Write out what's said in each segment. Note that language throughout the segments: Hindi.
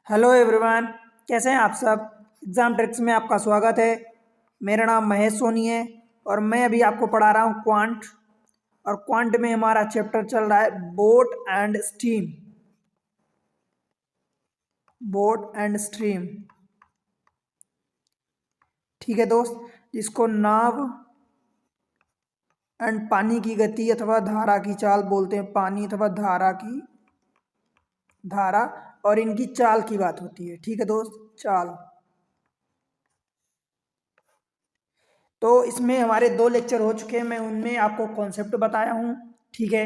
हेलो एवरीवन, कैसे हैं आप सब। एग्ज़ाम ट्रिक्स में आपका स्वागत है। मेरा नाम महेश सोनी है और मैं अभी आपको पढ़ा रहा हूँ क्वांट। और क्वांट में हमारा चैप्टर चल रहा है boat and stream. Boat and stream, ठीक है दोस्त, जिसको नाव एंड पानी की गति अथवा धारा की चाल बोलते हैं। पानी अथवा धारा की धारा और इनकी चाल की बात होती है, ठीक है दोस्त, चाल। तो इसमें हमारे 2 लेक्चर हो चुके हैं, मैं उनमें आपको कॉन्सेप्ट बताया हूँ, ठीक है।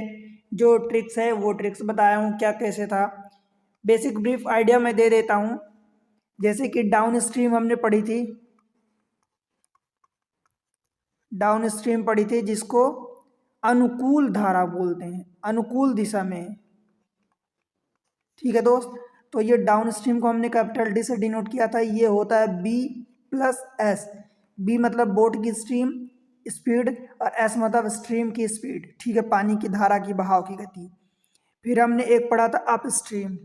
जो ट्रिक्स है वो ट्रिक्स बताया हूँ, क्या कैसे था। बेसिक ब्रीफ आइडिया मैं दे देता हूँ। जैसे कि डाउन स्ट्रीम हमने पढ़ी थी, डाउन स्ट्रीम पढ़ी थी जिसको अनुकूल धारा बोलते हैं, अनुकूल दिशा में, ठीक है दोस्त। तो ये डाउन स्ट्रीम को हमने कैपिटल डी से डिनोट किया था। ये होता है बी प्लस एस। बी मतलब बोट की स्ट्रीम स्पीड और एस मतलब स्ट्रीम की स्पीड, ठीक है, पानी की धारा की बहाव की गति। फिर हमने एक पढ़ा था अप स्ट्रीम,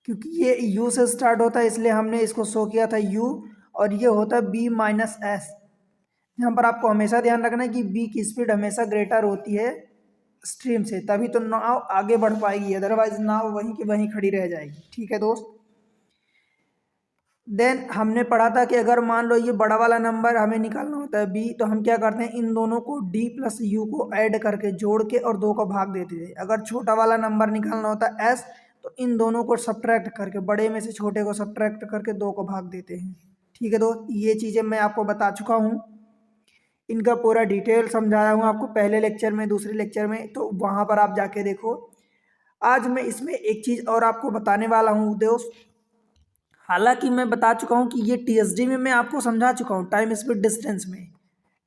क्योंकि ये यू से स्टार्ट होता है इसलिए हमने इसको शो किया था यू। और ये होता है बी माइनस एस। यहाँ पर आपको हमेशा ध्यान रखना है कि बी की स्पीड हमेशा ग्रेटर होती है स्ट्रीम से, तभी तो नाव आगे बढ़ पाएगी, अदरवाइज नाव वहीं की वहीं खड़ी रह जाएगी, ठीक है दोस्त। देन हमने पढ़ा था कि अगर मान लो ये बड़ा वाला नंबर हमें निकालना होता है बी, तो हम क्या करते हैं, इन दोनों को डी प्लस यू को ऐड करके जोड़ के और 2 को भाग देते थे। अगर छोटा वाला नंबर निकालना होता है एस, तो इन दोनों को सब्ट्रैक्ट करके, बड़े में से छोटे को सब्ट्रैक्ट करके 2 को भाग देते हैं, ठीक है दोस्त। ये चीज़ें मैं आपको बता चुका हूँ, इनका पूरा डिटेल समझाया हूँ आपको पहले लेक्चर में, दूसरे लेक्चर में, तो वहाँ पर आप जाके देखो। आज मैं इसमें एक चीज़ और आपको बताने वाला हूँ दोस्त। हालांकि मैं बता चुका हूँ कि ये टीएसडी में मैं आपको समझा चुका हूँ, टाइम स्पीड डिस्टेंस में।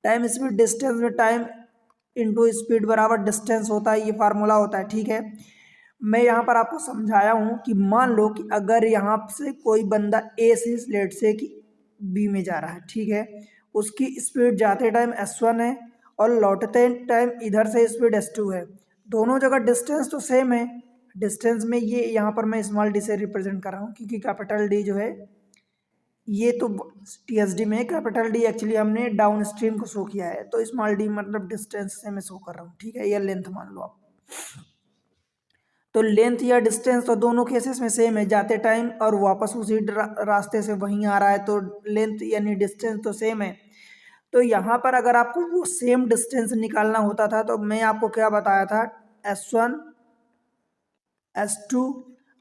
टाइम स्पीड डिस्टेंस में टाइम इंटू स्पीड बराबर डिस्टेंस होता है, ये फार्मूला होता है, ठीक है। मैं यहाँ पर आपको समझाया हूँ कि मान लो कि अगर यहाँ से कोई बंदा ए से लेट से कि बी में जा रहा है, ठीक है, उसकी स्पीड जाते टाइम s1 है और लौटते टाइम इधर से स्पीड s2 है। दोनों जगह डिस्टेंस तो सेम है। डिस्टेंस में ये यहाँ पर मैं स्मॉल डी से रिप्रेजेंट कर रहा हूँ, क्योंकि कैपिटल डी जो है ये तो टीएसडी में, कैपिटल डी एक्चुअली हमने डाउन स्ट्रीम को शो किया है, तो स्मॉल डी मतलब डिस्टेंस से मैं शो कर रहा हूँ, ठीक है। या लेंथ मान लो आप, तो लेंथ या डिस्टेंस तो दोनों केसेस में सेम है, जाते टाइम और वापस उसी रास्ते से वहीं आ रहा है, तो लेंथ यानी डिस्टेंस तो सेम है। तो यहाँ पर अगर आपको वो सेम डिस्टेंस निकालना होता था तो मैं आपको क्या बताया था, S1 S2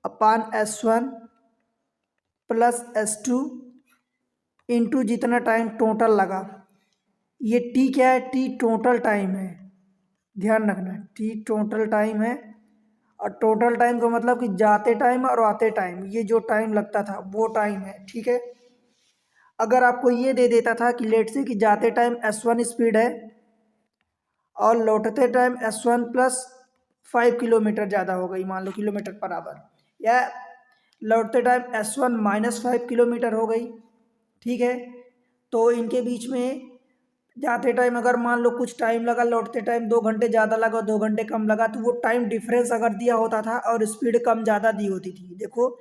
अपान S1 प्लस S2 इंटू जितना टाइम टोटल लगा। ये T क्या है, T टोटल टाइम है, ध्यान रखना, T टोटल टाइम है। और टोटल टाइम का मतलब कि जाते टाइम और आते टाइम, ये जो टाइम लगता था वो टाइम है, ठीक है। अगर आपको ये दे देता था कि लेट से कि जाते टाइम S1 स्पीड है और लौटते टाइम S1 प्लस 5 किलोमीटर ज़्यादा हो गई, मान लो किलोमीटर पर आवर, या लौटते टाइम S1 माइनस 5 किलोमीटर हो गई, ठीक है। तो इनके बीच में जाते टाइम अगर मान लो कुछ टाइम लगा, लौटते टाइम 2 घंटे ज़्यादा लगा, 2 घंटे कम लगा, तो वो टाइम डिफरेंस अगर दिया होता था और स्पीड कम ज़्यादा दी होती थी, देखो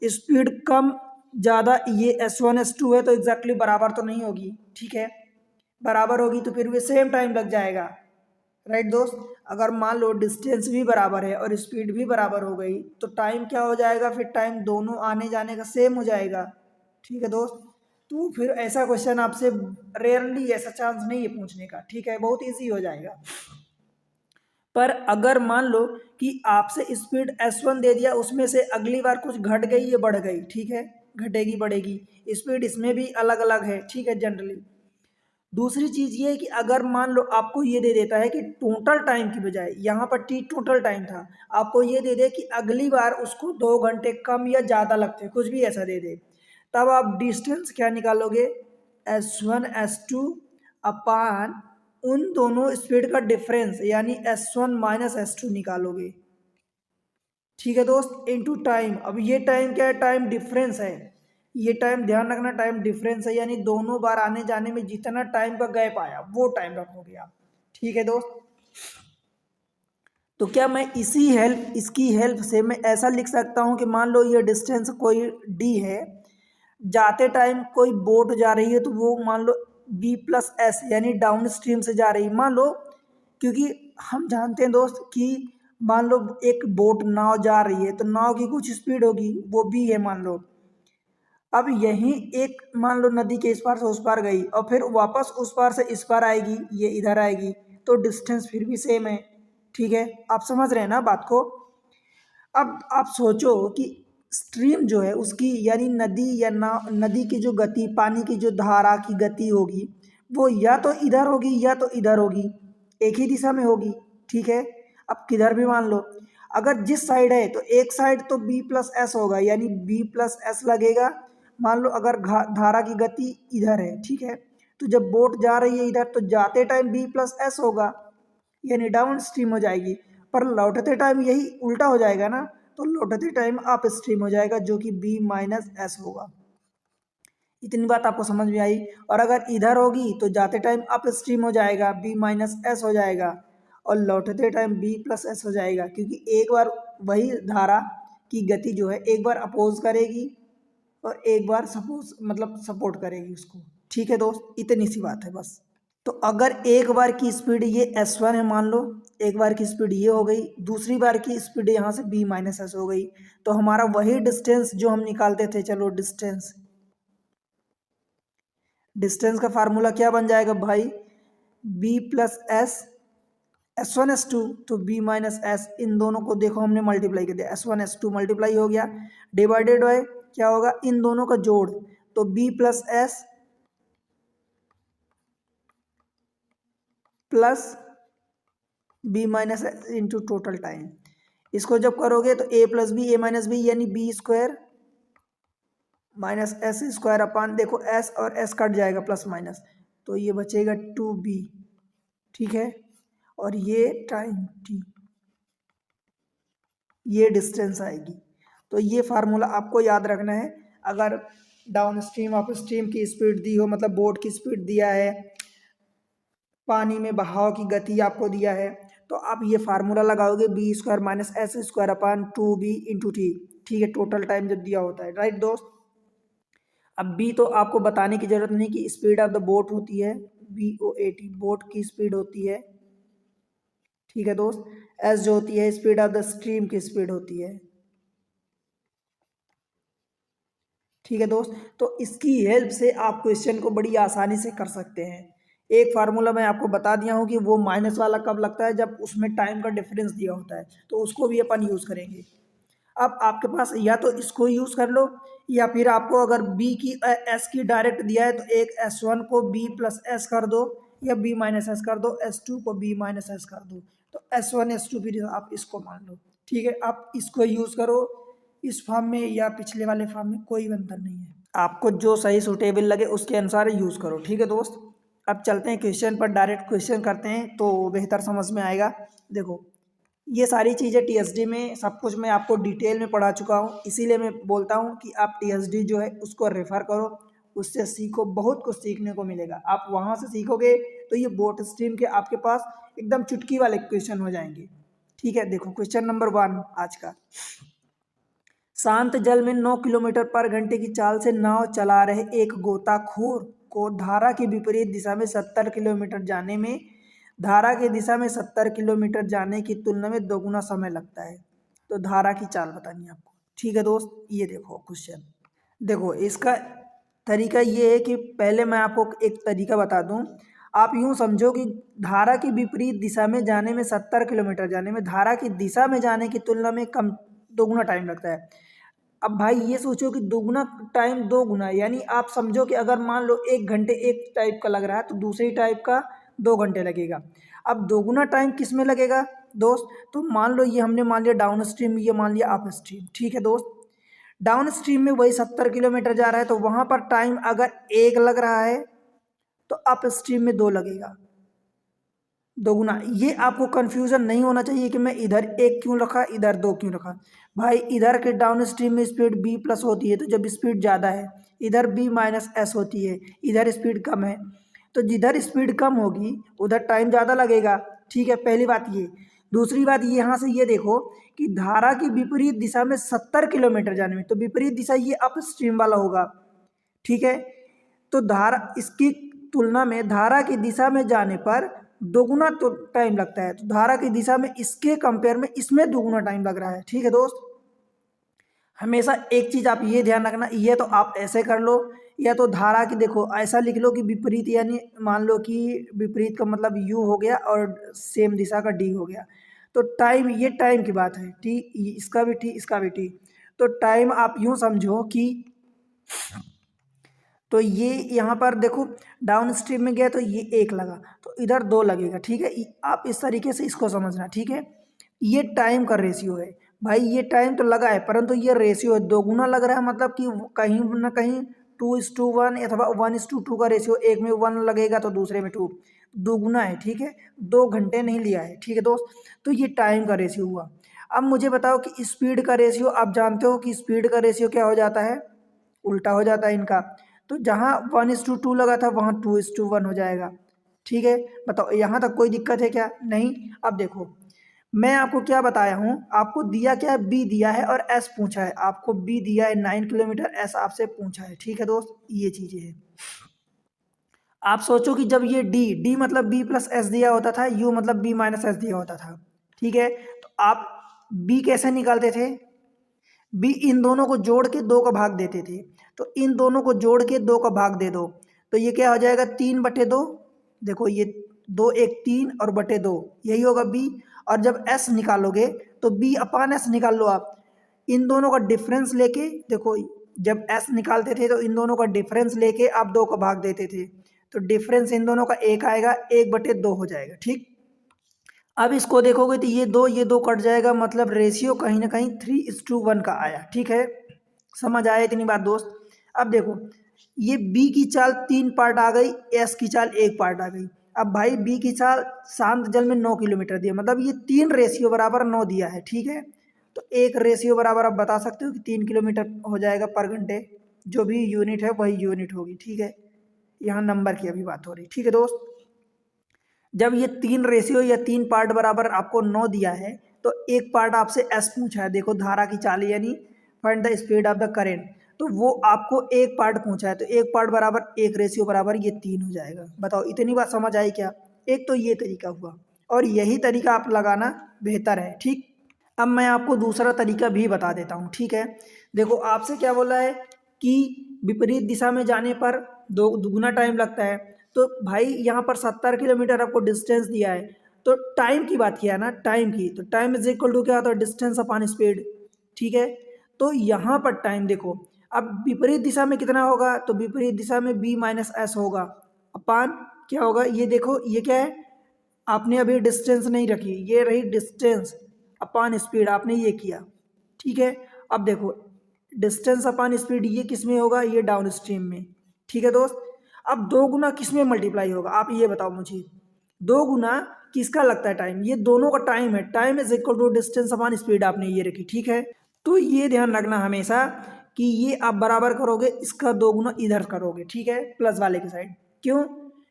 स्पीड कम ज़्यादा, ये S1 S2 है तो एग्जैक्टली बराबर तो नहीं होगी, ठीक है। बराबर होगी तो फिर भी सेम टाइम लग जाएगा, राइट दोस्त। अगर मान लो डिस्टेंस भी बराबर है और स्पीड भी बराबर हो गई तो टाइम क्या हो जाएगा, फिर टाइम दोनों आने जाने का सेम हो जाएगा, ठीक है दोस्त। तो फिर ऐसा क्वेश्चन आपसे रेयरली ऐसा चांस नहीं है पूछने का, ठीक है, बहुत इजी हो जाएगा। पर अगर मान लो कि आपसे स्पीड S1 दे दिया, उसमें से अगली बार कुछ घट गई या बढ़ गई, ठीक है, घटेगी बढ़ेगी, स्पीड इसमें भी अलग अलग है, ठीक है, जनरली। दूसरी चीज़ ये है कि अगर मान लो आपको ये दे देता है कि टोटल टाइम की बजाय, यहाँ पर टी टोटल टाइम था, आपको ये दे दे कि अगली बार उसको 2 घंटे कम या ज़्यादा लगते, कुछ भी ऐसा दे दे, तब आप डिस्टेंस क्या निकालोगे, S1 S2 अपान उन दोनों स्पीड का डिफरेंस यानी S1 माइनस S2 निकालोगे, ठीक है दोस्त, इनटू टाइम। अब ये टाइम क्या है, टाइम डिफरेंस है, ये टाइम ध्यान रखना, टाइम डिफरेंस है, यानी दोनों बार आने जाने में जितना टाइम का गैप आया वो टाइम रखोगे आप, ठीक है दोस्त। तो क्या मैं इसकी हेल्प से मैं ऐसा लिख सकता हूँ कि मान लो ये डिस्टेंस कोई डी है, जाते टाइम कोई बोट जा रही है तो वो मान लो बी प्लस एस यानी डाउन स्ट्रीम से जा रही है, मान लो, क्योंकि हम जानते हैं दोस्त कि मान लो एक बोट नाव जा रही है तो नाव की कुछ स्पीड होगी, वो बी है मान लो। अब यहीं एक मान लो नदी के इस पार से उस पार गई और फिर वापस उस पार से इस पार आएगी, ये इधर आएगी, तो डिस्टेंस फिर भी सेम है। ठीक है, आप समझ रहे हैं ना बात को। अब आप सोचो कि स्ट्रीम जो है उसकी यानी नदी या ना नदी की जो गति, पानी की जो धारा की गति होगी, वो या तो इधर होगी या तो इधर होगी, एक ही दिशा में होगी। ठीक है, अब किधर भी मान लो, अगर जिस साइड है तो एक साइड तो बी प्लस एस होगा यानी बी प्लस एस लगेगा। मान लो अगर धारा की गति इधर है, ठीक है, तो जब बोट जा रही है इधर तो जाते टाइम बी प्लस एस होगा यानी डाउन स्ट्रीम हो जाएगी, पर लौटते टाइम यही उल्टा हो जाएगा ना, तो लौटते टाइम अप स्ट्रीम हो जाएगा जो कि बी माइनस एस होगा। इतनी बात आपको समझ में आई। और अगर इधर होगी तो जाते टाइम अप स्ट्रीम हो जाएगा, बी माइनस एस हो जाएगा, और लौटते टाइम बी प्लस एस हो जाएगा, क्योंकि एक बार वही धारा की गति जो है एक बार अपोज करेगी और एक बार सपोज मतलब सपोर्ट करेगी उसको। ठीक है दोस्त, इतनी सी बात है बस। तो अगर एक बार की स्पीड ये S1 है मान लो, एक बार की स्पीड ये हो गई, दूसरी बार की स्पीड यहाँ से B माइनस एस हो गई, तो हमारा वही डिस्टेंस जो हम निकालते थे, चलो डिस्टेंस का फार्मूला क्या बन जाएगा भाई, B plus S, S1 S2, तो B माइनस एस, इन दोनों को देखो हमने मल्टीप्लाई कर दिया, S1 S2 मल्टीप्लाई हो गया, डिवाइडेड बाय क्या होगा, इन दोनों का जोड़, तो B plus S plus B minus into total time. इसको जब करोगे तो A plus B, A minus B यानी B square minus S square upon, देखो एस और एस कट जाएगा प्लस माइनस, तो ये बचेगा 2b। ठीक है, और ये टाइम टी, ये डिस्टेंस आएगी। तो ये फार्मूला आपको याद रखना है। अगर डाउन स्ट्रीम अप स्ट्रीम की स्पीड दी हो, मतलब बोट की स्पीड दिया है, पानी में बहाव की गति आपको दिया है, तो आप ये फार्मूला लगाओगे B square minus S square upon 2b into T. ठीक है, टोटल टाइम जब दिया होता है, राइट दोस्त। अब बी तो आपको बताने की जरूरत नहीं कि स्पीड ऑफ द बोट होती है BOAT, बोट की स्पीड होती है। ठीक है दोस्त, एस जो होती है स्पीड ऑफ द स्ट्रीम की स्पीड होती है। ठीक है दोस्त, तो इसकी हेल्प से आप क्वेश्चन को बड़ी आसानी से कर सकते हैं। एक फार्मूला मैं आपको बता दिया हूँ कि वो माइनस वाला कब लगता है, जब उसमें टाइम का डिफरेंस दिया होता है, तो उसको भी अपन यूज़ करेंगे। अब आपके पास या तो इसको यूज़ कर लो, या फिर आपको अगर बी की एस की डायरेक्ट दिया है तो एक S1 को बी प्लस एस कर दो, या बी माइनस एस कर दो, S2 को बी माइनस एस कर दो, तो S1 S2 फिर आप इसको मान लो। ठीक है, आप इसको यूज़ करो इस फॉर्म में या पिछले वाले फॉर्म में, कोई अंतर नहीं है, आपको जो सही सूटेबल लगे उसके अनुसार यूज़ करो। ठीक है दोस्त, अब चलते हैं क्वेश्चन पर, डायरेक्ट क्वेश्चन करते हैं तो बेहतर समझ में आएगा। देखो, ये सारी चीज़ें TSD में सब कुछ मैं आपको डिटेल में पढ़ा चुका हूँ, इसीलिए मैं बोलता हूँ कि आप TSD जो है उसको रेफ़र करो, उससे सीखो, बहुत कुछ सीखने को मिलेगा। आप वहाँ से सीखोगे तो ये बोट स्ट्रीम के आपके पास एकदम चुटकी वाले क्वेश्चन हो जाएंगे। ठीक है, देखो क्वेश्चन नंबर 1 आज का, शांत जल में 9 किलोमीटर पर घंटे की चाल से नाव चला रहे एक गोताखोर को धारा की विपरीत दिशा में 70 किलोमीटर जाने में, धारा की दिशा में 70 किलोमीटर जाने की तुलना में दोगुना समय लगता है। तो धारा की चाल बतानी है आपको। ठीक है दोस्त, ये देखो क्वेश्चन, देखो इसका तरीका ये है कि पहले मैं आपको एक तरीका बता दूं। आप यूं समझो कि धारा की विपरीत दिशा में जाने में 70 किलोमीटर जाने में धारा की दिशा में जाने की तुलना में कम दोगुना टाइम लगता है। अब भाई ये सोचो कि दोगुना टाइम दो गुना, यानी आप समझो कि अगर मान लो 1 घंटे एक टाइप का लग रहा है तो दूसरी टाइप का 2 घंटे लगेगा। अब दोगुना टाइम किस में लगेगा दोस्त, तो मान लो ये हमने मान लिया डाउन स्ट्रीम, ये मान लिया अप स्ट्रीम। ठीक है दोस्त, डाउन स्ट्रीम में वही 70 किलोमीटर जा रहा है तो वहाँ पर टाइम अगर 1 लग रहा है तो अप स्ट्रीम में 2 लगेगा, दोगुना। ये आपको कन्फ्यूज़न नहीं होना चाहिए कि मैं इधर 1 क्यों रखा इधर 2 क्यों रखा। भाई इधर के डाउन स्ट्रीम में स्पीड B प्लस होती है, तो जब स्पीड ज़्यादा है इधर B माइनस एस होती है, इधर स्पीड कम है, तो जिधर स्पीड कम होगी उधर टाइम ज़्यादा लगेगा। ठीक है, पहली बात ये। दूसरी बात यहाँ से ये देखो कि धारा की विपरीत दिशा में 70 किलोमीटर जाने में, तो विपरीत दिशा ये अप स्ट्रीम वाला होगा, ठीक है। तो धारा इसकी तुलना में धारा की दिशा में जाने पर दोगुना तो टाइम लगता है, तो धारा की दिशा में इसके कंपेयर में इसमें दोगुना टाइम लग रहा है, ठीक है दोस्त। हमेशा एक चीज आप ये ध्यान रखना, ये तो आप ऐसे कर लो, या तो धारा की देखो ऐसा लिख लो कि विपरीत, यानी मान लो कि विपरीत का मतलब यू हो गया और सेम दिशा का डी हो गया। तो टाइम, ये टाइम की बात है, टी इसका भी टी इसका भी टी। तो टाइम आप यूं समझो कि, तो ये यहाँ पर देखो डाउन स्ट्रीम में गया तो ये एक लगा, तो इधर दो लगेगा, ठीक है। आप इस तरीके से इसको समझना, ठीक है। ये टाइम का रेशियो है भाई, ये टाइम तो लगा है परंतु ये रेशियो है, दोगुना लग रहा है, मतलब कि कहीं ना कहीं 2:1 अथवा 1:2 का रेशियो, एक में 1 लगेगा तो दूसरे में 2, दोगुना है, ठीक है। 2 घंटे नहीं लिया है, ठीक है दोस्त। तो ये टाइम का रेशियो हुआ। अब मुझे बताओ कि स्पीड का रेशियो, आप जानते हो कि स्पीड का रेशियो क्या हो जाता है, उल्टा हो जाता है इनका। तो जहाँ 1:2 लगा था वहाँ 2:1 हो जाएगा, ठीक है। बताओ यहाँ तक कोई दिक्कत है क्या? नहीं। अब देखो मैं आपको क्या बताया हूँ, आपको दिया क्या है, बी दिया है और एस पूछा है, आपको बी दिया है 9 किलोमीटर, एस आपसे पूछा है, ठीक है दोस्त। ये चीजें है। आप सोचो कि जब ये डी डी मतलब बी प्लस एस दिया होता था, यू मतलब बी माइनस एस दिया होता था, ठीक है। तो आप बी कैसे निकालते थे? बी इन दोनों को जोड़ के 2 का भाग देते थे, तो इन दोनों को जोड़ के 2 का भाग दे दो, तो ये क्या हो जाएगा, 3/2। देखो ये 2 1 3 और बटे 2, यही होगा बी। और जब एस निकालोगे तो बी अपान एस निकाल लो आप, इन दोनों का डिफरेंस लेके, देखो जब एस निकालते थे तो इन दोनों का डिफरेंस लेके आप 2 का भाग देते थे, तो डिफरेंस इन दोनों का 1 आएगा, 1/2 हो जाएगा, ठीक। अब इसको देखोगे तो ये दो कट जाएगा, मतलब रेशियो कहीं ना कहीं 3:1 का आया, ठीक है। समझ आया इतनी बात दोस्त? अब देखो ये बी की चाल 3 पार्ट आ गई, एस की चाल 1 पार्ट आ गई। अब भाई बी की चाल शांत जल में 9 किलोमीटर दिया, मतलब ये 3 रेशियो बराबर 9 दिया है, ठीक है। तो एक रेशियो बराबर आप बता सकते हो कि 3 किलोमीटर हो जाएगा पर घंटे, जो भी यूनिट है वही यूनिट होगी, ठीक है। यहाँ नंबर की अभी बात हो रही, ठीक है दोस्त। जब ये 3 रेशियो या 3 पार्ट बराबर आपको 9 दिया है, तो एक पार्ट आपसे एस पूछा है, देखो धारा की चाल यानी find the speed of the current, तो वो आपको एक पार्ट पूछा है, तो एक पार्ट बराबर एक रेशियो बराबर ये 3 हो जाएगा। बताओ इतनी बात समझ आई क्या? एक तो ये तरीका हुआ, और यही तरीका आप लगाना बेहतर है, ठीक। अब मैं आपको दूसरा तरीका भी बता देता हूँ, ठीक है। देखो आपसे क्या बोला है कि विपरीत दिशा में जाने पर दो दुगुना टाइम लगता है, तो भाई यहाँ पर 70 किलोमीटर आपको डिस्टेंस दिया है, तो टाइम की बात किया ना, टाइम की, तो टाइम इज इक्वल टू क्या होता है, डिस्टेंस अपॉन स्पीड, ठीक है। तो यहाँ पर टाइम देखो, अब विपरीत दिशा में कितना होगा, तो विपरीत दिशा में बी माइनस एस होगा, अपान क्या होगा, ये देखो ये क्या है, आपने अभी डिस्टेंस नहीं रखी, ये रही डिस्टेंस अपॉन स्पीड, आपने ये किया, ठीक है। अब देखो डिस्टेंस अपॉन स्पीड ये किस में होगा, ये डाउन स्ट्रीम में, ठीक है दोस्त। अब 2 गुना किस में मल्टीप्लाई होगा, आप ये बताओ मुझे, 2 गुना किसका लगता है टाइम, ये दोनों का टाइम है, time is equal to distance upon speed आपने ये रखी, ठीक है। तो ये ध्यान रखना हमेशा कि ये आप बराबर करोगे, इसका 2 गुना इधर करोगे, ठीक है, प्लस वाले की साइड। क्यों?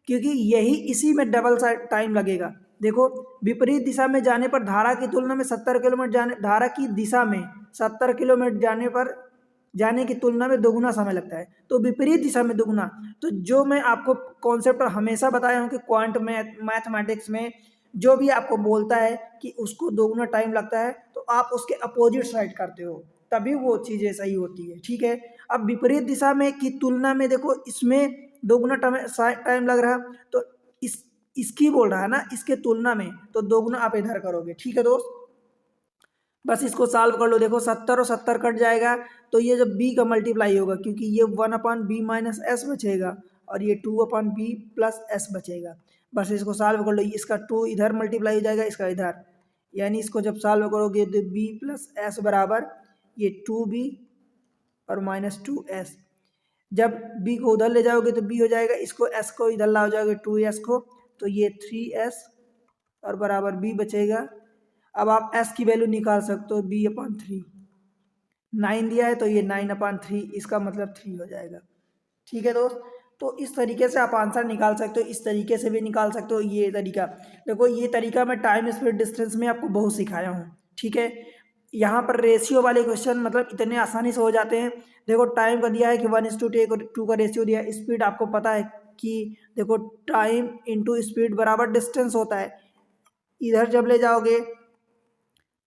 क्योंकि यही इसी में डबल साइड टाइम लगेगा। देखो विपरीत दिशा में जाने पर धारा की तुलना में 70 किलोमीटर जाने, धारा की दिशा में 70 किलोमीटर जाने पर जाने की तुलना में दोगुना समय लगता है, तो विपरीत दिशा में दोगुना। तो जो मैं आपको कॉन्सेप्ट हमेशा बताया हूँ कि क्वांट मैथमेटिक्स में जो भी आपको बोलता है कि उसको दोगुना टाइम लगता है, तो आप उसके अपोजिट साइड करते हो, तभी वो चीज़ें सही होती है, ठीक है। अब विपरीत दिशा में की तुलना में देखो इसमें दोगुना टाइम लग रहा है, तो इसकी बोल रहा है ना, इसके तुलना में, तो दोगुना आप इधर करोगे, ठीक है दोस्त। बस इसको सॉल्व कर लो, देखो 70 और 70 कट जाएगा, तो ये जब b का मल्टीप्लाई होगा, क्योंकि ये 1/b माइनस एस बचेगा, और ये 2/b प्लस एस बचेगा। बस इसको सॉल्व कर लो, इसका 2 इधर मल्टीप्लाई हो जाएगा, इसका इधर, यानी इसको जब सॉल्व करोगे तो b प्लस एस बराबर ये 2b और -2s। जब b को उधर ले जाओगे तो b हो जाएगा, इसको s को इधर ला हो जाओगे 2s को, तो ये 3s और बराबर b बचेगा। अब आप s की वैल्यू निकाल सकते हो, b/3, 9 दिया है तो ये 9/3, इसका मतलब 3 हो जाएगा, ठीक है दोस्त। तो इस तरीके से आप आंसर निकाल सकते हो, इस तरीके से भी निकाल सकते हो। ये तरीका देखो, ये तरीका मैं टाइम स्पीड डिस्टेंस में आपको बहुत सिखाया हूँ, ठीक है। यहाँ पर रेशियो वाले क्वेश्चन मतलब इतने आसानी से हो जाते हैं। देखो टाइम का दिया है कि 1:2 का रेशियो दिया है। स्पीड आपको पता है कि देखो टाइम इंटू स्पीड बराबर डिस्टेंस होता है। इधर जब ले जाओगे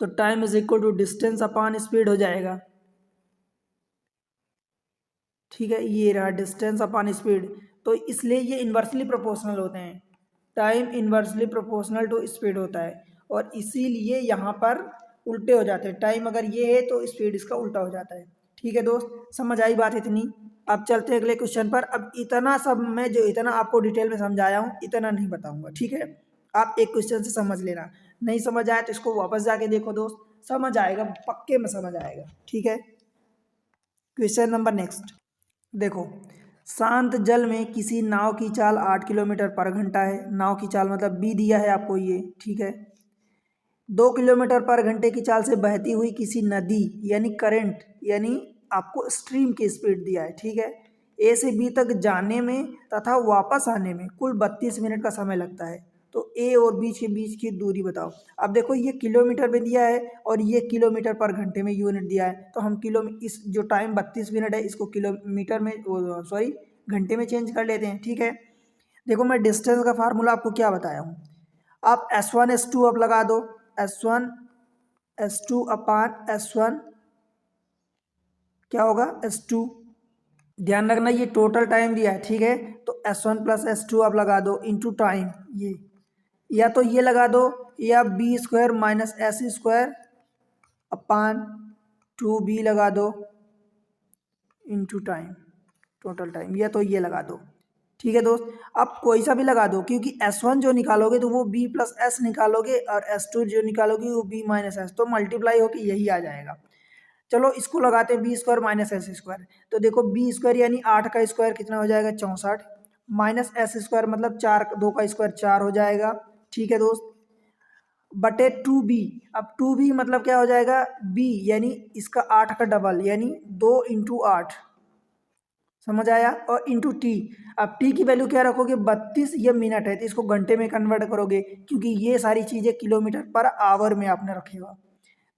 तो time is equal to distance upon speed हो जाएगा, ठीक है। ये रहा डिस्टेंस अपॉन स्पीड, तो इसलिए ये इन्वर्सली प्रोपोर्शनल होते हैं। Time inversely proportional to speed होता है और इसीलिए यहाँ पर उल्टे हो जाते हैं। टाइम अगर ये है तो स्पीड इसका उल्टा हो जाता है, ठीक है दोस्त। समझ आई बात इतनी। अब चलते हैं अगले क्वेश्चन पर। अब इतना सब मैं जो इतना आपको डिटेल में समझाया हूँ इतना नहीं बताऊंगा, ठीक है। आप एक क्वेश्चन से समझ लेना, नहीं समझ आया तो इसको वापस जाके देखो दोस्त, समझ आएगा, पक्के में समझ आएगा, ठीक है। क्वेश्चन नंबर नेक्स्ट देखो, शांत जल में किसी नाव की चाल 8 किलोमीटर पर घंटा है। नाव की चाल मतलब बी दिया है आपको ये, ठीक है। 2 किलोमीटर पर घंटे की चाल से बहती हुई किसी नदी यानी करंट यानी आपको स्ट्रीम की स्पीड दिया है, ठीक है। ए से बी तक जाने में तथा वापस आने में कुल 32 मिनट का समय लगता है। तो ए और बी के बीच की दूरी बताओ। अब देखो ये किलोमीटर में दिया है और ये किलोमीटर पर घंटे में यूनिट दिया है, तो हम किलो इस जो टाइम 32 मिनट है इसको किलोमीटर में सॉरी घंटे में चेंज कर लेते हैं, ठीक है। देखो मैं डिस्टेंस का फार्मूला आपको क्या बताया हूँ। आप S1 S2 अब लगा दो, S1 S2 अपान S1 क्या होगा S2। ध्यान रखना ये टोटल टाइम दिया है, ठीक है। तो S1 प्लस S2 आप लगा दो इंटू टाइम, ये या तो ये लगा दो या B square minus S square upon 2b लगा दो इंटू टाइम, टोटल टाइम, या तो ये लगा दो, ठीक है दोस्त। आप कोई सा भी लगा दो क्योंकि S1 जो निकालोगे तो वो b प्लस एस निकालोगे और S2 जो निकालोगे वो b माइनस एस, तो मल्टीप्लाई होकर यही आ जाएगा। चलो इसको लगाते हैं B square minus S square, तो देखो बी स्क्वायर यानी 8 का स्क्वायर कितना हो जाएगा 64, माइनस एस स्क्वायर मतलब 4 2 का स्क्वायर 4 हो जाएगा, ठीक है दोस्त। बटे 2b, अब 2b मतलब क्या हो जाएगा b यानी इसका 8 का डबल यानी 2 इंटू 8, समझ आया। और इंटू टी, अब टी की वैल्यू क्या रखोगे 32, ये मिनट है तो इसको घंटे में कन्वर्ट करोगे क्योंकि ये सारी चीज़ें किलोमीटर पर आवर में आपने रखेगा,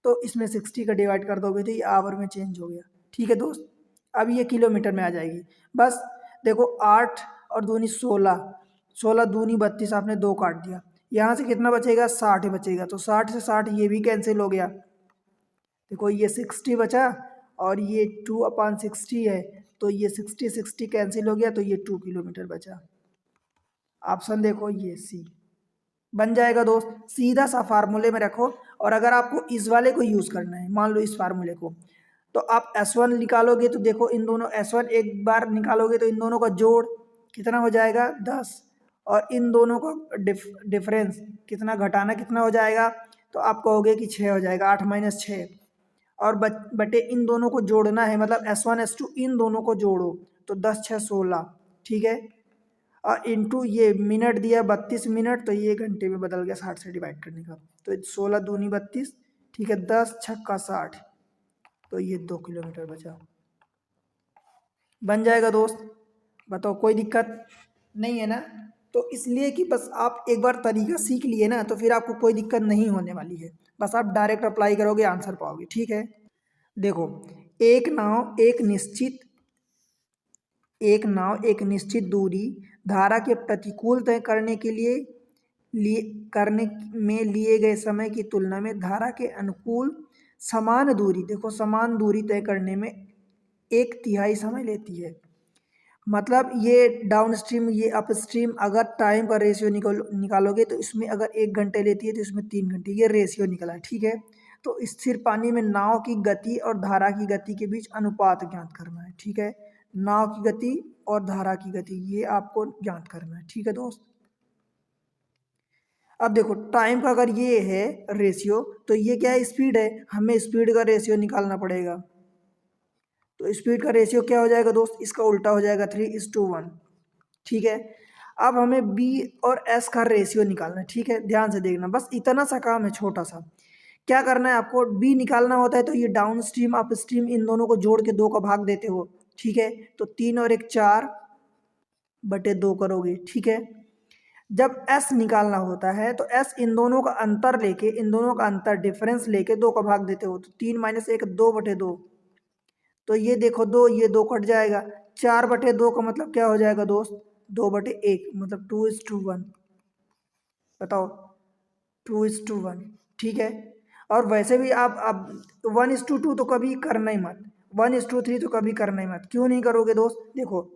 तो इसमें 60 का डिवाइड कर दोगे तो ये आवर में चेंज हो गया, ठीक है दोस्त। अब ये किलोमीटर में आ जाएगी। बस देखो 8 और दूनी 16, 16 दूनी 32, आपने 2 काट दिया, यहाँ से कितना बचेगा 60 बचेगा, तो 60 से 60 ये भी कैंसिल हो गया। देखो ये 60 बचा और ये 2/60 है, तो ये 60 60 कैंसिल हो गया, तो ये 2 किलोमीटर बचा। ऑप्शन देखो ये सी बन जाएगा दोस्त। सीधा सा फार्मूले में रखो, और अगर आपको इस वाले को यूज़ करना है, मान लो इस फार्मूले को, तो आप S1 निकालोगे तो देखो इन दोनों S1 एक बार निकालोगे तो इन दोनों का जोड़ कितना हो जाएगा 10, और इन दोनों का डिफरेंस कितना घटाना कितना हो जाएगा, तो आप कहोगे कि 6 हो जाएगा, 8 माइनस 6, और बटे इन दोनों को जोड़ना है मतलब S1 S2 इन दोनों को जोड़ो तो 10 6 16, ठीक है। और इंटू ये मिनट दिया 32 मिनट, तो ये घंटे में बदल गया 60 से डिवाइड करने का, तो 16 दूनी 32, ठीक है, 10 छक्का 60, तो ये 2 किलोमीटर बचा। बन जाएगा दोस्त, बताओ कोई दिक्कत नहीं है ना। तो इसलिए कि बस आप एक बार तरीका सीख लिए ना तो फिर आपको कोई दिक्कत नहीं होने वाली है, बस आप डायरेक्ट अप्लाई करोगे आंसर पाओगे, ठीक है। देखो एक नाव एक निश्चित दूरी धारा के प्रतिकूल तय करने के लिए करने में लिए गए समय की तुलना में धारा के अनुकूल समान दूरी, देखो समान दूरी तय करने में 1/3 समय लेती है। मतलब ये डाउन स्ट्रीम ये अप स्ट्रीम अगर टाइम का रेशियो निकालोगे तो इसमें अगर 1 घंटे लेती है तो इसमें 3 घंटे, ये रेशियो निकला है, ठीक है। तो स्थिर पानी में नाव की गति और धारा की गति के बीच अनुपात ज्ञात करना है, ठीक है। नाव की गति और धारा की गति ये आपको ज्ञात करना है, ठीक है दोस्त। अब देखो टाइम का अगर ये है रेशियो तो ये क्या है स्पीड है, हमें स्पीड का रेशियो निकालना पड़ेगा। तो स्पीड का रेशियो क्या हो जाएगा दोस्त, इसका उल्टा हो जाएगा 3:1, ठीक है। अब हमें B और S का रेशियो निकालना है, ठीक है, ध्यान से देखना, बस इतना सा काम है छोटा सा। क्या करना है आपको, B निकालना होता है तो ये down stream up stream in दोनों को जोड़ के 2 का भाग देते हो, ठीक है। तो 3 और 1 4, बटे 2 करोगे, ठीक है। जब s निकालना होता है तो s इन दोनों का अंतर लेके, इन दोनों का अंतर डिफरेंस लेके 2 का भाग देते हो, तो 3 माइनस 1 2 बटे 2। तो ये देखो 2, ये 2 कट जाएगा। 4 बटे 2 का मतलब क्या हो जाएगा दोस्त, 2 बटे 1, मतलब 2:1। बताओ, 2:1, ठीक है। और वैसे भी आप अब 1:2 तो कभी करना ही मत, 1:3 तो कभी करना ही मत। क्यों नहीं करोगे दोस्त, देखो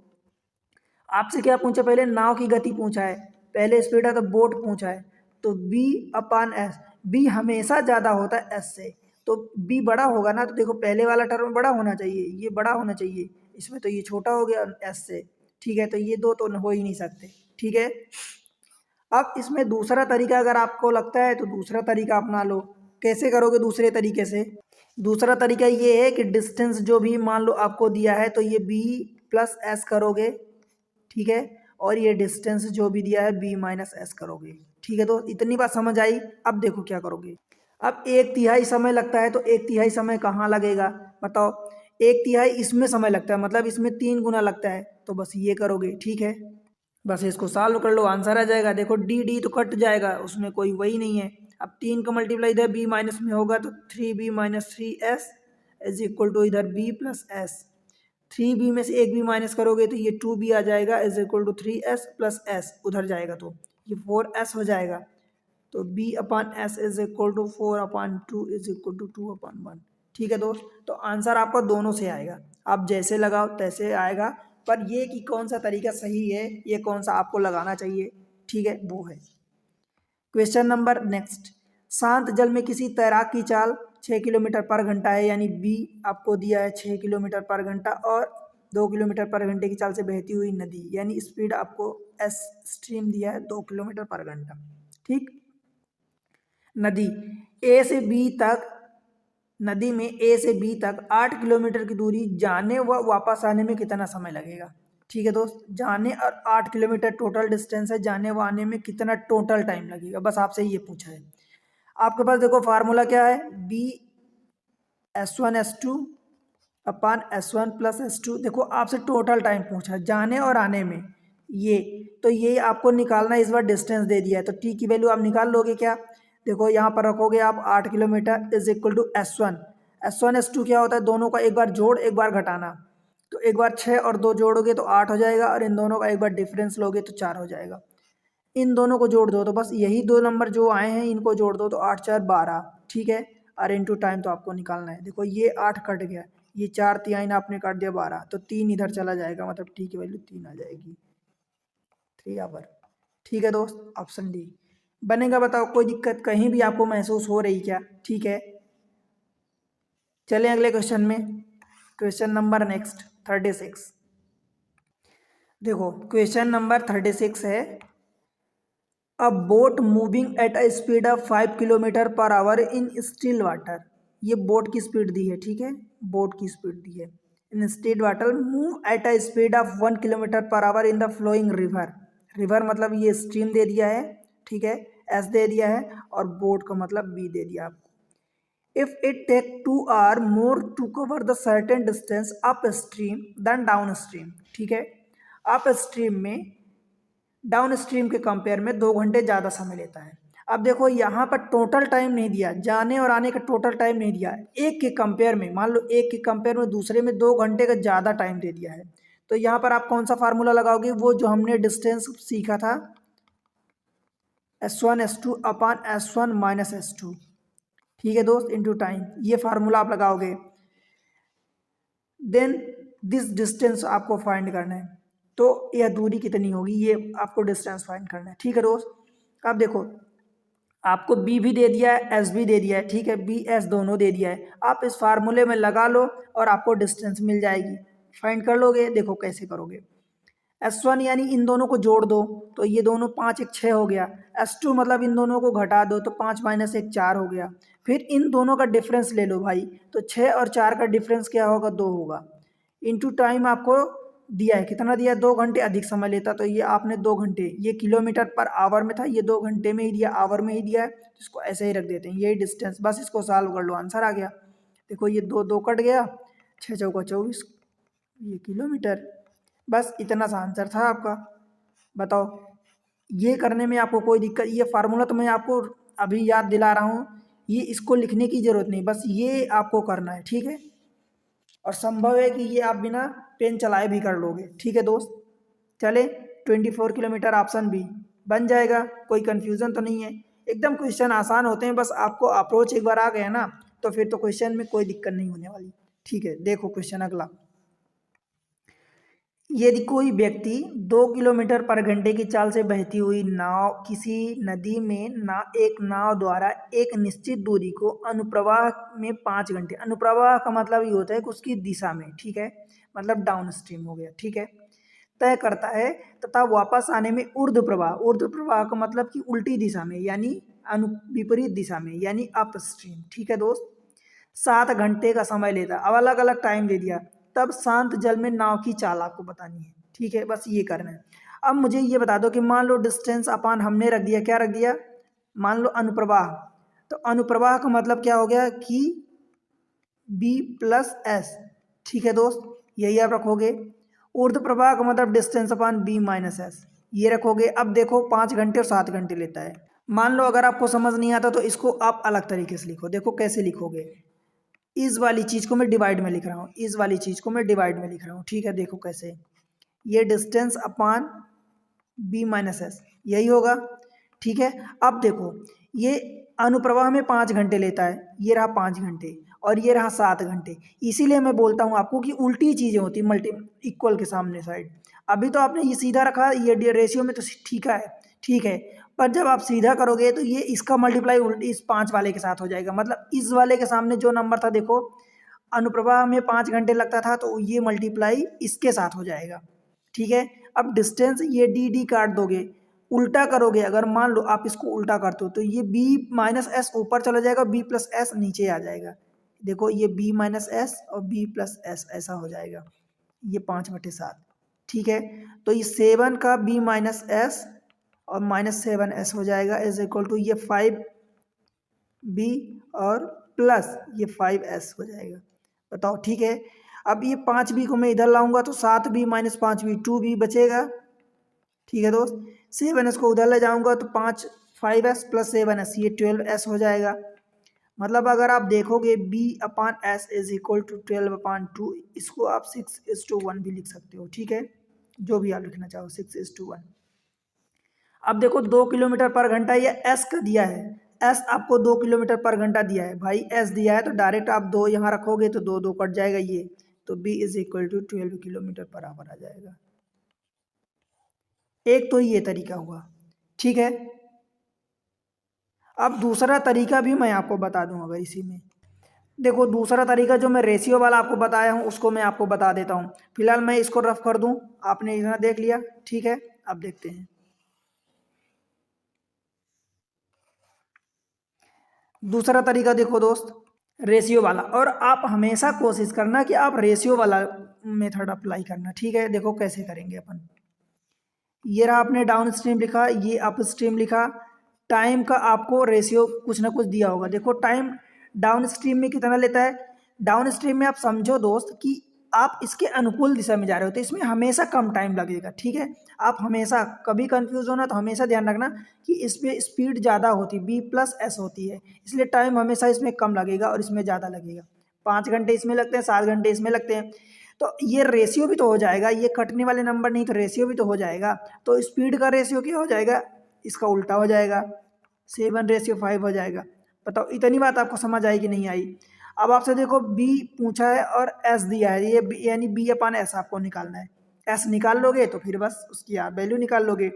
आपसे क्या पूछा, पहले नाव की गति पूछा है, पहले स्पीड है तो बोट पूछा है, तो बी अपान एस, बी हमेशा ज़्यादा होता है एस से, तो बी बड़ा होगा ना, तो देखो पहले वाला टर्म बड़ा होना चाहिए, ये बड़ा होना चाहिए, इसमें तो ये छोटा हो गया एस से, ठीक है। तो ये दो तो हो ही नहीं सकते, ठीक है। अब इसमें दूसरा तरीका अगर आपको लगता है तो दूसरा तरीका अपना लो। कैसे करोगे दूसरे तरीके से, दूसरा तरीका ये है कि डिस्टेंस जो भी मान लो आपको दिया है तो ये बी प्लस एस करोगे, ठीक है। और ये डिस्टेंस जो भी दिया है बी माइनस एस करोगे, ठीक है। तो इतनी बात समझ आई। अब देखो क्या करोगे, अब 1/3 समय लगता है तो 1/3 समय कहाँ लगेगा, बताओ। 1/3 इसमें समय लगता है, मतलब इसमें 3 गुना लगता है, तो बस ये करोगे, ठीक है। बस इसको सॉल्व कर लो, आंसर आ जाएगा। देखो डी डी तो कट जाएगा, उसमें कोई वही नहीं है। अब 3 का मल्टीप्लाई इधर बी माइनस में होगा तो 3b minus 3s is equal to इधर b प्लस एस। 3b में से एक भी माइनस करोगे तो ये 2b आ जाएगा is equal to 3s plus S, उधर जाएगा तो ये 4s हो जाएगा। तो b upon S is equal to 4/2 is equal to 2/1, ठीक है दोस्त। तो आंसर आपका दोनों से आएगा, आप जैसे लगाओ तैसे आएगा, पर ये कि कौन सा तरीका सही है, ये कौन सा आपको लगाना चाहिए, ठीक है, वो है। क्वेश्चन नंबर नेक्स्ट, शांत जल में किसी तैराक की चाल 6 किलोमीटर पर घंटा है, यानी बी आपको दिया है 6 किलोमीटर पर घंटा, और 2 किलोमीटर पर घंटे की चाल से बहती हुई नदी, यानी स्पीड आपको एस स्ट्रीम दिया है 2 किलोमीटर पर घंटा, ठीक। नदी ए से बी तक, नदी में ए से बी तक 8 किलोमीटर की दूरी जाने व वापस आने में कितना समय लगेगा, ठीक है दोस्त। जाने और 8 किलोमीटर टोटल डिस्टेंस है, जाने व आने में कितना टोटल टाइम लगेगा, बस आपसे ये पूछा है। आपके पास देखो फार्मूला क्या है, बी S1 S2 अपान S1 प्लस S2। देखो आपसे टोटल टाइम पूछा जाने और आने में, ये तो ये आपको निकालना है, इस बार डिस्टेंस दे दिया है तो टी की वैल्यू आप निकाल लोगे क्या। देखो यहाँ पर रखोगे आप 8 kilometre is equal to S1 क्या होता है, दोनों का एक बार जोड़ एक बार घटाना, तो एक बार 6 और 2 जोड़ोगे तो 8 हो जाएगा, और इन दोनों का एक बार डिफरेंस लोगे तो 4 हो जाएगा। इन दोनों को जोड़ दो तो बस यही दो नंबर जो आए हैं इनको जोड़ दो, तो 8×4 = 12, ठीक है। और इनटू टाइम तो आपको निकालना है। देखो ये 8 कट गया, ये 4 आपने काट दिया 12, तो 3 इधर चला जाएगा, मतलब टी की वैल्यू 3 आ जाएगी, 3 आवर, ठीक है दोस्त। ऑप्शन डी बनेगा। बताओ कोई दिक्कत कहीं भी आपको महसूस हो रही क्या, ठीक है। चलें अगले क्वेश्चन में। Question number next 36। देखो क्वेश्चन नंबर 36 है, अ boat moving at a speed of 5 kilometre per our in still water. ये बोट की स्पीड दी है, ठीक है, बोट की स्पीड दी है। In still water move at a speed of 1 kilometre per our in the flowing river. River मतलब ये स्ट्रीम दे दिया है, ठीक है, एस दे दिया है, और बोट का मतलब बी दे दिया आपको। If it take 2 hour more to cover the certain distance up stream then down stream, ठीक है। अप स्ट्रीम में डाउन स्ट्रीम के कंपेयर में 2 घंटे ज़्यादा समय लेता है। अब देखो यहाँ पर टोटल टाइम नहीं दिया, जाने और आने का टोटल टाइम नहीं दिया, एक के कंपेयर में, मान लो एक के कंपेयर में दूसरे में 2 घंटे का ज़्यादा टाइम दे दिया है। तो यहाँ पर आप कौन सा फार्मूला लगाओगे, वो जो हमने डिस्टेंस सीखा था, S1 S2 अपान S1 माइनस S2, ठीक है दोस्त, इंटू टाइम, ये फार्मूला आप लगाओगे। देन दिस डिस्टेंस आपको फाइंड करना है, तो यह दूरी कितनी होगी, ये आपको डिस्टेंस फाइंड करना है, ठीक है दोस्त। अब देखो आपको बी भी दे दिया है, एस भी दे दिया है, ठीक है, बी एस दोनों दे दिया है। आप इस फार्मूले में लगा लो और आपको डिस्टेंस मिल जाएगी, फाइंड कर लोगे। देखो कैसे करोगे, S1 यानी इन दोनों को जोड़ दो, तो ये दोनों 5 1 6 हो गया। S2 मतलब इन दोनों को घटा दो, तो 5 माइनस 1 4 हो गया। फिर इन दोनों का डिफरेंस ले लो भाई, तो 6 और 4 का डिफरेंस क्या होगा, 2 होगा। इनटू टाइम आपको दिया है, कितना दिया है, 2 घंटे अधिक समय लेता, तो ये आपने 2 घंटे, ये किलोमीटर पर आवर में था, ये 2 घंटे में ही दिया, आवर में ही दिया है, तो इसको ऐसे ही रख देते हैं, यही डिस्टेंस, बस इसको सॉल्व कर लो, आंसर आ गया। देखो ये 2 2 कट गया, 6 चौका 24, ये किलोमीटर, बस इतना सा आंसर था आपका। बताओ, ये करने में आपको कोई दिक्कत, ये फार्मूला तो मैं आपको अभी याद दिला रहा हूँ, ये इसको लिखने की ज़रूरत नहीं, बस ये आपको करना है, ठीक है। और संभव है कि ये आप बिना पेन चलाए भी कर लोगे, ठीक है दोस्त। चले, 24 किलोमीटर ऑप्शन बी बन जाएगा, कोई कन्फ्यूज़न तो नहीं है। एकदम क्वेश्चन आसान होते हैं, बस आपको अप्रोच एक बार आ गया ना, तो फिर तो क्वेश्चन में कोई दिक्कत नहीं होने वाली। ठीक है, देखो क्वेश्चन अगला। यदि कोई व्यक्ति 2 किलोमीटर पर घंटे की चाल से बहती हुई नाव किसी नदी में एक नाव द्वारा एक निश्चित दूरी को अनुप्रवाह में 5 घंटे, अनुप्रवाह का मतलब ये होता है कि उसकी दिशा में, ठीक है, मतलब डाउन स्ट्रीम हो गया, ठीक है, तय करता है तथा वापस आने में ऊर्ध्व प्रवाह, ऊर्ध्व प्रवाह का मतलब कि उल्टी दिशा में यानी विपरीत दिशा में यानी अप स्ट्रीम, ठीक है दोस्त, 7 घंटे का समय लेता। अब अलग अलग टाइम दे दिया, तब शांत जल में नाव की चाल आपको बतानी है, ठीक है, बस ये करना है। अब मुझे ये बता दो कि मान लो डिस्टेंस अपान हमने रख दिया, क्या रख दिया, मान लो अनुप्रवाह, तो अनुप्रवाह का मतलब क्या हो गया कि बी प्लस एस, ठीक है दोस्त, यही आप रखोगे। ऊर्ध्व प्रवाह का मतलब डिस्टेंस अपान बी माइनस एस, ये रखोगे। अब देखो 5 घंटे और 7 घंटे लेता है। मान लो अगर आपको समझ नहीं आता तो इसको आप अलग तरीके से लिखो, देखो कैसे लिखोगे। इस वाली चीज़ को मैं डिवाइड में लिख रहा हूँ, इस वाली चीज़ को मैं डिवाइड में लिख रहा हूँ, ठीक है, देखो कैसे, ये डिस्टेंस अपान बी माइनस एस यही होगा, ठीक है। अब देखो ये अनुप्रवाह में 5 घंटे लेता है, ये रहा 5 घंटे और ये रहा 7 घंटे, इसीलिए मैं बोलता हूँ आपको कि उल्टी चीज़ें होती मल्टी इक्वल के सामने साइड। अभी तो आपने ये सीधा रखा, ये रेशियो में तो ठीक है, ठीक है, पर जब आप सीधा करोगे तो ये इसका मल्टीप्लाई उल्टी इस 5 वाले के साथ हो जाएगा, मतलब इस वाले के सामने जो नंबर था देखो अनुप्रवाह में 5 घंटे लगता था तो ये मल्टीप्लाई इसके साथ हो जाएगा, ठीक है। अब डिस्टेंस ये डी डी काट दोगे, उल्टा करोगे, अगर मान लो आप इसको उल्टा करते हो तो ये बी माइनस एस ऊपर चला जाएगा, बी प्लस एस नीचे आ जाएगा, देखो ये बी माइनस एस और बी प्लस एस ऐसा हो जाएगा, ये 5/7, ठीक है। तो ये 7 का बी माइनस एस और -7s हो जाएगा इज इक्वल टू ये 5b और प्लस ये 5s हो जाएगा, बताओ, ठीक है। अब ये 5b को मैं इधर लाऊंगा तो 7b माइनस 5b 2b बचेगा, ठीक है दोस्त। 7s को उधर ले जाऊंगा तो 5s प्लस 7s ये 12s हो जाएगा, मतलब अगर आप देखोगे b upon S is equal to 12/2, इसको आप 6:1 भी लिख सकते हो, ठीक है, जो भी आप लिखना चाहो 6:1। अब देखो 2 किलोमीटर पर घंटा ये एस का दिया है, एस आपको 2 किलोमीटर पर घंटा दिया है भाई, एस दिया है तो डायरेक्ट आप 2 यहाँ रखोगे तो 2 2 कट जाएगा ये, तो B is equal to 12 kilometre per hour आ जाएगा। एक तो ये तरीका हुआ, ठीक है। अब दूसरा तरीका भी मैं आपको बता दूं, अगर इसी में देखो दूसरा तरीका जो मैं रेशियो वाला आपको बताया हूँ उसको मैं आपको बता देता हूँ। फिलहाल मैं इसको रफ कर दूं, आपने इतना देख लिया, ठीक है। अब देखते हैं दूसरा तरीका, देखो दोस्त रेशियो वाला, और आप हमेशा कोशिश करना कि आप रेशियो वाला मेथड अप्लाई करना, ठीक है। देखो कैसे करेंगे अपन, ये रहा आपने डाउन स्ट्रीम लिखा, ये अप स्ट्रीम लिखा, टाइम का आपको रेशियो कुछ ना कुछ दिया होगा, देखो टाइम डाउन स्ट्रीम में कितना लेता है, डाउन स्ट्रीम में आप समझो दोस्त कि आप इसके अनुकूल दिशा में जा रहे हो तो इसमें हमेशा कम टाइम लगेगा, ठीक है। आप हमेशा कभी कंफ्यूज होना तो हमेशा ध्यान रखना कि इसमें स्पीड ज़्यादा होती है, बी प्लस एस होती है, इसलिए टाइम हमेशा इसमें कम लगेगा और इसमें ज़्यादा लगेगा। 5 घंटे इसमें लगते हैं, 7 घंटे इसमें लगते हैं, तो ये रेशियो भी तो हो जाएगा, ये कटने वाले नंबर नहीं तो रेशियो भी तो हो जाएगा, तो स्पीड का रेशियो क्या हो जाएगा, इसका उल्टा हो जाएगा, 7:5 हो जाएगा। बताओ इतनी बात आपको समझ आई कि नहीं आई। अब आपसे देखो बी पूछा है और एस दिया है, ये यानी बी अपान एस आपको निकालना है, एस निकाल लोगे तो फिर बस उसकी आप वैल्यू निकाल लोगे।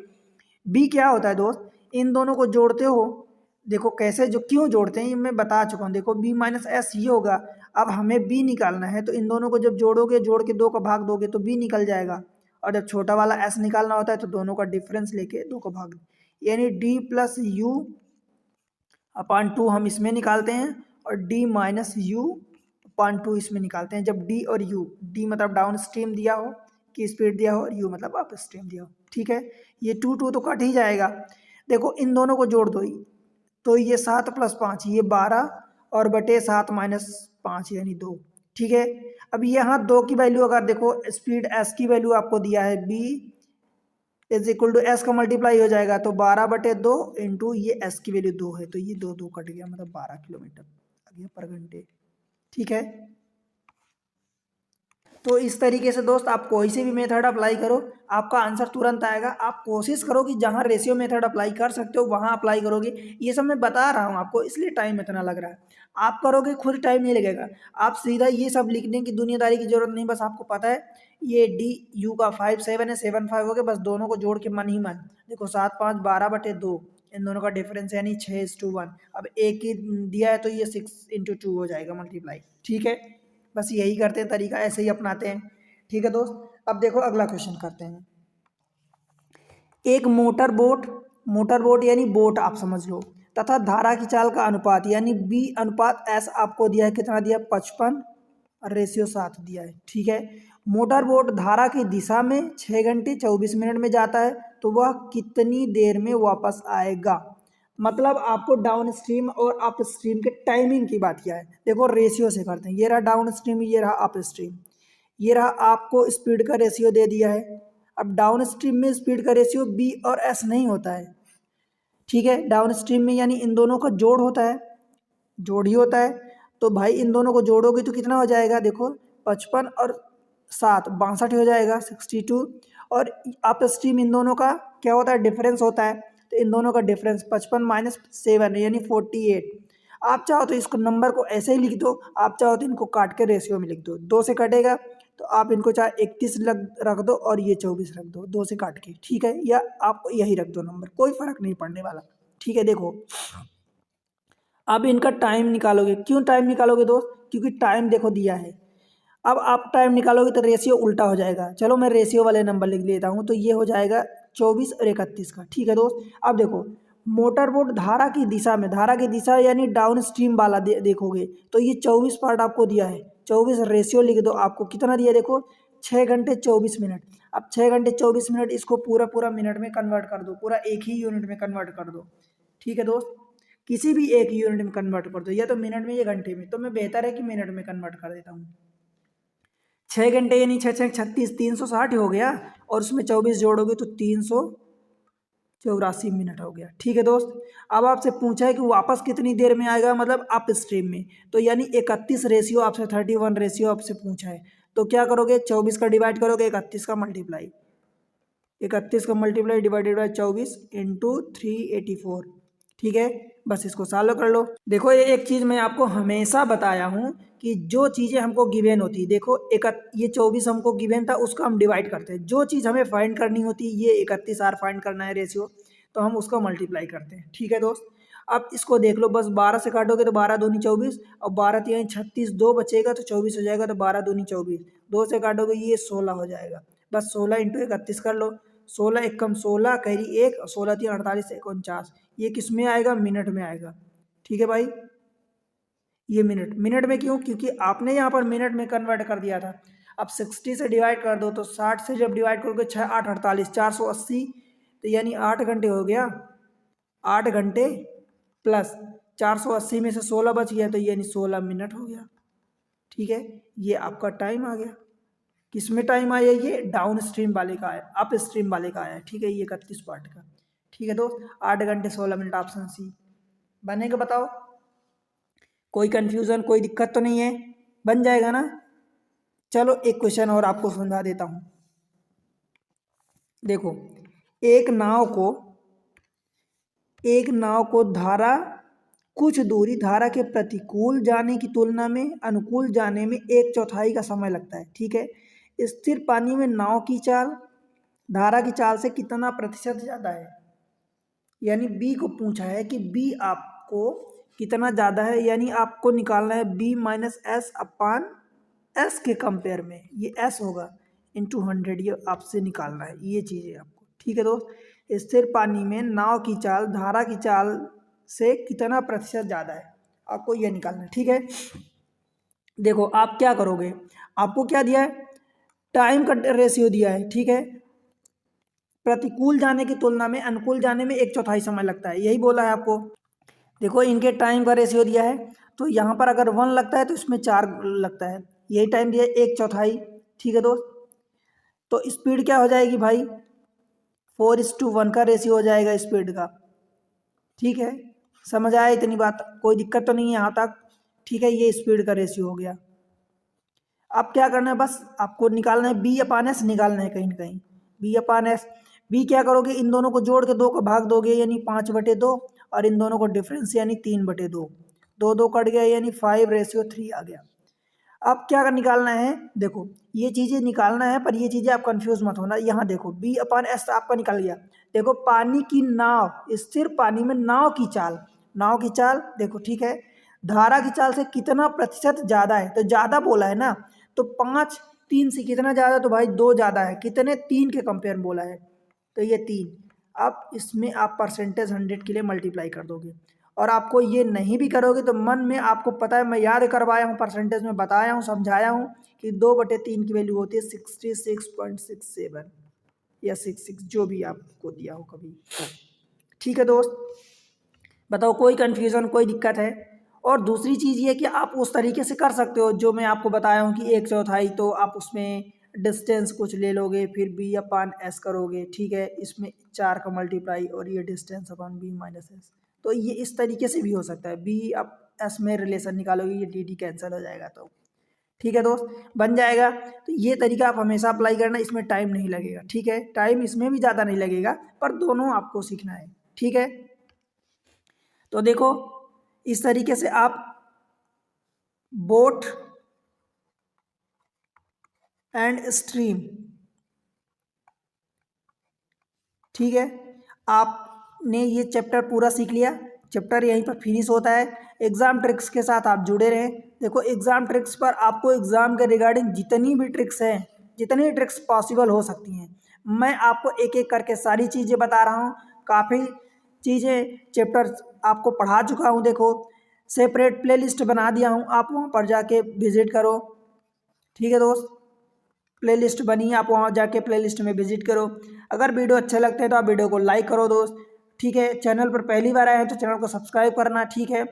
बी क्या होता है दोस्त, इन दोनों को जोड़ते हो, देखो कैसे जो क्यों जोड़ते हैं ये मैं बता चुका हूँ, देखो बी माइनस एस ये होगा। अब हमें बी निकालना है तो इन दोनों को जब जोड़ोगे, जोड़ के 2 का भाग दोगे तो बी निकल जाएगा, और जब छोटा वाला एस निकालना होता है तो दोनों का डिफरेंस लेके 2 का भाग, यानी डी प्लस यू अपान 2 हम इसमें निकालते हैं और डी माइनस यू अपान 2 इसमें निकालते हैं, जब डी और यू, डी मतलब डाउन स्ट्रीम दिया हो कि स्पीड दिया हो और यू मतलब अप स्ट्रीम दिया हो, ठीक है। ये 2 2 तो कट ही जाएगा, देखो इन दोनों को जोड़ दो, तो ये 7 + 5 ये 12 और बटे 7 - 5 यानी 2, ठीक है। अब यहाँ 2 की वैल्यू अगर देखो स्पीड एस की वैल्यू आपको दिया है B is equal to S का मल्टीप्लाई हो जाएगा तो 12/2 इंटू ये एस की वैल्यू 2 है तो ये 2 कट गया, मतलब 12 किलोमीटर आ गया पर घंटे। ठीक है, तो इस तरीके से दोस्त आप कोई से भी मेथड अप्लाई करो, आपका आंसर तुरंत आएगा। आप कोशिश करो कि जहाँ रेशियो मेथड अप्लाई कर सकते हो वहाँ अप्लाई करोगे। ये सब मैं बता रहा हूँ आपको, इसलिए टाइम इतना लग रहा है। आप करोगे खुद टाइम नहीं लगेगा। आप सीधा ये सब लिखने की दुनियादारी की जरूरत नहीं, बस आपको पता है ये डी यू का 5 7 है, 7 5 हो गया, बस दोनों को जोड़ के मन ही मन देखो 7 5 12/2 इन दोनों का डिफरेंस यानी 6:1। अब एक ही दिया है तो ये 6 × 2 हो जाएगा मल्टीप्लाई। ठीक है, बस यही करते हैं, तरीका ऐसे ही अपनाते हैं। ठीक है दोस्त, अब देखो अगला क्वेश्चन करते हैं। एक मोटर बोट यानी बोट आप समझ लो, तथा धारा की चाल का अनुपात यानी B/S आपको दिया है, कितना दिया 55/7 दिया है। ठीक है, मोटर बोट धारा की दिशा में 6 घंटे 24 मिनट में जाता है तो वह कितनी देर में वापस आएगा। मतलब आपको डाउन स्ट्रीम और अप स्ट्रीम के टाइमिंग की बात किया है। देखो रेशियो से करते हैं, ये रहा डाउन स्ट्रीम, ये रहा अप स्ट्रीम, ये रहा आपको स्पीड का रेशियो दे दिया है। अब डाउन स्ट्रीम में स्पीड का रेशियो बी और एस नहीं होता है। ठीक है, डाउन स्ट्रीम में यानी इन दोनों का जोड़ होता है, जोड़ ही होता है। तो भाई इन दोनों को जोड़ोगे तो कितना हो जाएगा, देखो 55 और 7 62 हो जाएगा 62। और अप स्ट्रीम इन दोनों का क्या होता है, डिफरेंस होता है। तो इन दोनों का डिफरेंस 55 - 7 यानी 48। आप चाहो तो इसको नंबर को ऐसे ही लिख दो, आप चाहो तो इनको काट के रेशियो में लिख दो, 2 से कटेगा तो आप इनको चाहे 31 रख दो और ये 24 रख दो 2 से काट के। ठीक है, या आप यही रख दो नंबर, कोई फर्क नहीं पड़ने वाला। ठीक है, देखो अब इनका टाइम निकालोगे। क्यों टाइम निकालोगे दोस्त, क्योंकि टाइम देखो दिया है। अब आप टाइम निकालोगे तो रेशियो उल्टा हो जाएगा। चलो मैं रेशियो वाले नंबर लिख लेता हूँ, तो ये हो जाएगा 24 और 31 का। ठीक है दोस्त, अब देखो मोटर बोट धारा की दिशा में, धारा की दिशा यानी डाउन स्ट्रीम वाला देखोगे तो ये 24 पार्ट आपको दिया है। 24 रेशियो लिख दो, आपको कितना दिया देखो 6 घंटे 24 मिनट। अब 6 घंटे 24 मिनट इसको पूरा पूरा मिनट में कन्वर्ट कर दो, पूरा एक ही यूनिट में कन्वर्ट कर दो। ठीक है दोस्त, किसी भी एक यूनिट में कन्वर्ट कर दो, या तो मिनट में या घंटे में, तो मैं बेहतर है कि मिनट में कन्वर्ट कर देता हूँ। 6 घंटे यानी 6 6 36 360 हो गया, और उसमें 24 जोड़ोगे तो 384 मिनट हो गया। ठीक है दोस्त, अब आपसे पूछा है कि वापस कितनी देर में आएगा, मतलब अप स्ट्रीम में, तो यानी 31 रेशियो आपसे 31 रेशियो आपसे पूछा है। तो क्या करोगे, 24 का डिवाइड करोगे, 31 का मल्टीप्लाई, 31 का मल्टीप्लाई डिवाइडेड बाई 24 इंटू 384। ठीक है, बस इसको सॉल्व कर लो। देखो ये एक चीज़ मैं आपको हमेशा बताया हूँ कि जो चीज़ें हमको गिवन होती है, देखो ये 24 हमको गिवन था, उसको हम डिवाइड करते हैं। जो चीज़ हमें फाइंड करनी होती है, ये 31 आर फाइंड करना है रेशियो, तो हम उसको मल्टीप्लाई करते हैं। ठीक है दोस्त, अब इसको देख लो, बस 12 से काटोगे तो 12 दूनी 24, और 12 3 36, 2 बचेगा तो 24 हो जाएगा, तो 12 दूनी 24, 2 से काटोगे ये 16 हो जाएगा। बस 16 इंटू 31 कर लो, 16 एकम 16 कैरी 1, 16 3 48 49, ये किस में आएगा, मिनट में आएगा। ठीक है भाई, ये मिनट में क्यों, क्योंकि आपने यहाँ पर मिनट में कन्वर्ट कर दिया था। अब 60 से डिवाइड कर दो, तो 60 से जब डिवाइड करोगे 6 8 48 480, तो यानी 8 घंटे हो गया। 8 घंटे प्लस 480 में से 16 बच गया, तो यानी 16 मिनट हो गया। ठीक है, ये आपका टाइम आ गया। किस में टाइम आया, ये डाउन स्ट्रीम वाले का आया, अप स्ट्रीम वाले का आया। ठीक है, ये 31 पार्ट का। ठीक है दोस्त, 8 घंटे 16 मिनट, ऑप्शन सी बनेगा। बताओ कोई कंफ्यूजन, कोई दिक्कत तो नहीं है, बन जाएगा ना। चलो एक क्वेश्चन और आपको समझा देता हूँ। देखो एक नाव को धारा कुछ दूरी धारा के प्रतिकूल जाने की तुलना में अनुकूल जाने में 1/4 का समय लगता है। ठीक है, स्थिर पानी में नाव की चाल धारा की चाल से कितना प्रतिशत ज़्यादा है, यानी बी को पूछा है कि बी आपको कितना ज़्यादा है, यानी आपको निकालना है B-S/S के कंपेयर में, ये S होगा इंटू 100, ये आपसे निकालना है ये चीज़ें आपको। ठीक है दोस्त, स्थिर पानी में नाव की चाल धारा की चाल से कितना प्रतिशत ज़्यादा है, आपको ये निकालना है। ठीक है, देखो आप क्या करोगे, आपको क्या दिया है, टाइम का रेशियो दिया है। ठीक है, प्रतिकूल जाने की तुलना में अनुकूल जाने में 1/4 समय लगता है, यही बोला है आपको। देखो इनके टाइम का रेशियो दिया है, तो यहाँ पर अगर 1 लगता है तो इसमें 4 लगता है, यही टाइम दिया है 1/4। ठीक है दोस्त, तो स्पीड क्या हो जाएगी भाई, 4:1 का रेशियो हो जाएगा स्पीड का। ठीक है, समझ आया इतनी बात, कोई दिक्कत तो नहीं है यहाँ तक। ठीक है, ये स्पीड का रेशियो हो गया। अब क्या करना है, बस आपको निकालना है B/S, निकालना है कहीं ना कहीं B/S। बी क्या करोगे, इन दोनों को जोड़ के 2 को भाग दोगे यानी 5/2, और इन दोनों को डिफरेंस यानी 3/2, 2 कट गया यानी 5:3 आ गया। अब क्या निकालना है, देखो ये चीज़ें निकालना है, पर ये चीज़ें आप कंफ्यूज मत होना। यहाँ देखो B/S आपका निकल गया। देखो पानी की नाव, स्थिर पानी में नाव की चाल, नाव की चाल देखो, ठीक है, धारा की चाल से कितना प्रतिशत ज़्यादा है, तो ज़्यादा बोला है ना, तो 5 3 से कितना ज़्यादा, तो भाई 2 ज़्यादा है, कितने 3 के कंपेयर बोला है, तो ये 3। अब इसमें आप परसेंटेज 100 के लिए मल्टीप्लाई कर दोगे, और आपको ये नहीं भी करोगे तो मन में आपको पता है, मैं याद करवाया हूँ, परसेंटेज में बताया हूँ, समझाया हूँ कि 2/3 की वैल्यू होती है 66.67 या 66, जो भी आपको दिया हो कभी। ठीक है दोस्त, बताओ कोई कन्फ्यूज़न, कोई दिक्कत है? और दूसरी चीज़ ये कि आप उस तरीके से कर सकते हो जो मैं आपको बताया हूँ कि 1/4, तो आप उसमें डिस्टेंस कुछ ले लोगे, फिर B/S करोगे। ठीक है, इसमें 4 का मल्टीप्लाई और ये डिस्टेंस अपॉन B-S, तो ये इस तरीके से भी हो सकता है। B/S में रिलेशन निकालोगे, ये डी कैंसिल हो जाएगा, तो ठीक है दोस्त, बन जाएगा। तो ये तरीका आप हमेशा अप्लाई करना, इसमें टाइम नहीं लगेगा। ठीक है, टाइम इसमें भी ज़्यादा नहीं लगेगा, पर दोनों आपको सीखना है। ठीक है, तो देखो इस तरीके से आप बोट एंड स्ट्रीम, ठीक है, आपने ये चैप्टर पूरा सीख लिया। चैप्टर यहीं पर फिनिश होता है। एग्ज़ाम ट्रिक्स के साथ आप जुड़े रहें। देखो एग्ज़ाम ट्रिक्स पर आपको एग्ज़ाम के रिगार्डिंग जितनी भी ट्रिक्स हैं, जितनी ट्रिक्स पॉसिबल हो सकती हैं, मैं आपको एक एक करके सारी चीज़ें बता रहा हूँ। काफ़ी चीज़ें चैप्टर आपको पढ़ा चुका हूँ। देखो सेपरेट प्लेलिस्ट बना दिया हूँ, आप वहाँ पर जाके विज़िट करो। ठीक है दोस्त, प्लेलिस्ट बनी है, आप वहाँ जाके प्लेलिस्ट में विजिट करो। अगर वीडियो अच्छे लगते हैं तो आप वीडियो को लाइक करो दोस्त। ठीक है, चैनल पर पहली बार आए हैं तो चैनल को सब्सक्राइब करना। ठीक है,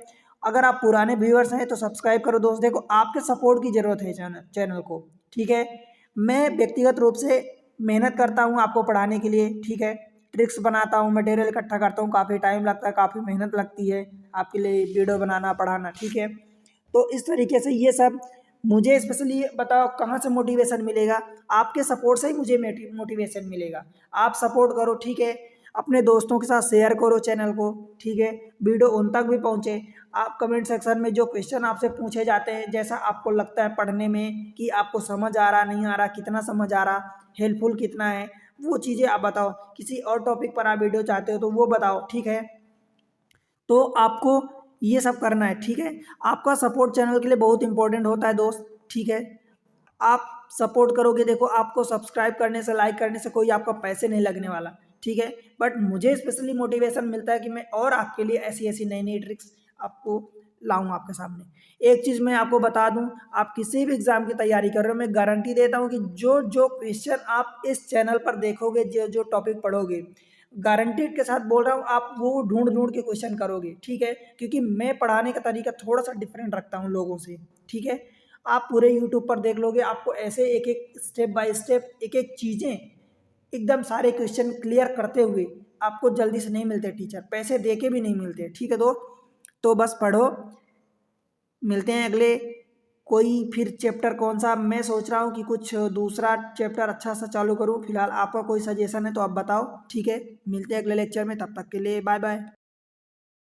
अगर आप पुराने व्यूअर्स हैं तो सब्सक्राइब करो दोस्त। देखो आपके सपोर्ट की ज़रूरत है चैनल को। ठीक है, मैं व्यक्तिगत रूप से मेहनत करता हूँ आपको पढ़ाने के लिए। ठीक है, ट्रिक्स बनाता हूँ, मटेरियल इकट्ठा करता हूँ, काफ़ी टाइम लगता है, काफ़ी मेहनत लगती है आपके लिए वीडियो बनाना, पढ़ाना। ठीक है, तो इस तरीके से ये सब मुझे स्पेशली बताओ कहाँ से मोटिवेशन मिलेगा, आपके सपोर्ट से ही मुझे मोटिवेशन मिलेगा। आप सपोर्ट करो। ठीक है, अपने दोस्तों के साथ शेयर करो चैनल को। ठीक है, वीडियो उन तक भी पहुँचे। आप कमेंट सेक्शन में जो क्वेश्चन आपसे पूछे जाते हैं, जैसा आपको लगता है पढ़ने में कि आपको समझ आ रहा नहीं आ रहा, कितना समझ आ रहा, हेल्पफुल कितना है, वो चीज़ें आप बताओ। किसी और टॉपिक पर आप वीडियो चाहते हो तो वो बताओ। ठीक है, तो आपको ये सब करना है। ठीक है, आपका सपोर्ट चैनल के लिए बहुत इंपॉर्टेंट होता है दोस्त। ठीक है, आप सपोर्ट करोगे, देखो आपको सब्सक्राइब करने से, लाइक करने से कोई आपका पैसे नहीं लगने वाला। ठीक है, बट मुझे स्पेशली मोटिवेशन मिलता है कि मैं और आपके लिए ऐसी ऐसी नई नई ट्रिक्स आपको लाऊं आपके सामने। एक चीज़ मैं आपको बता दूं, आप किसी भी एग्ज़ाम की तैयारी कर रहे हो, मैं गारंटी देता हूं कि जो जो क्वेश्चन आप इस चैनल पर देखोगे, जो जो टॉपिक पढ़ोगे, गारंटीड के साथ बोल रहा हूँ, आप वो ढूंढ ढूंढ के क्वेश्चन करोगे। ठीक है, क्योंकि मैं पढ़ाने का तरीका थोड़ा सा डिफरेंट रखता हूँ लोगों से। ठीक है, आप पूरे यूट्यूब पर देख लोगे, आपको ऐसे एक एक स्टेप बाय स्टेप एक एक चीज़ें एकदम सारे क्वेश्चन क्लियर करते हुए आपको जल्दी से नहीं मिलते टीचर, पैसे दे के भी नहीं मिलते। ठीक है दोस्त, तो बस पढ़ो, मिलते हैं अगले कोई फिर चैप्टर। कौन सा मैं सोच रहा हूँ कि कुछ दूसरा चैप्टर अच्छा सा चालू करूँ। फिलहाल आपका कोई सजेशन है तो आप बताओ। ठीक है, मिलते हैं अगले लेक्चर में, तब तक के लिए बाय बाय।